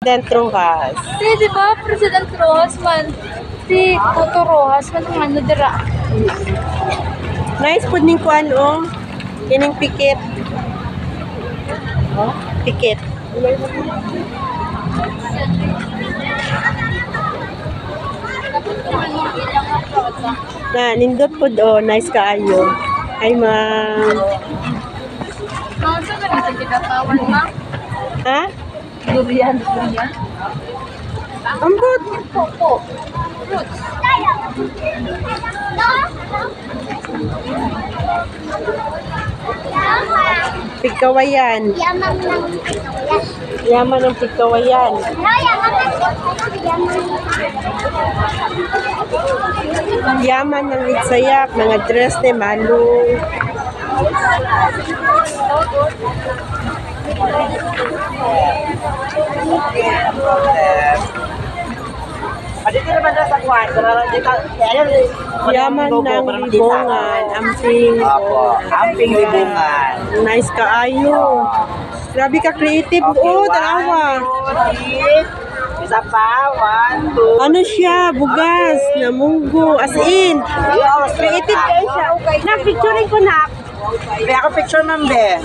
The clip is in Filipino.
President Rojas. Di ba? President Rojas man. Si Toto Rojas man ang ano dira. Nice po ning kuan oh. Kining pikit. Oh, pikit. Na, nindot po do. Nice kaayo. Ay, ma'am. Saan na rin tinatawan, ma'am? Ha? Durian. Ambot. Popo. Fruits. Pigkawayan. Yaman ng pikawayan. Yaman ng pigkawayan. Yaman ng Yaman ng itsayak, mga dress de malong. Dito naman na sa kwarto. Yaman ng libongan, amping. Opo, amping libungan. Nice kaayo. Grabe ka creative. Oh, tanawa. Isa pa, 1, 2. Ano siya? Bugas, namunggo, as in. Creative kayo siya. Na-picturing ko na. Kaya ako picture, ma'am, be.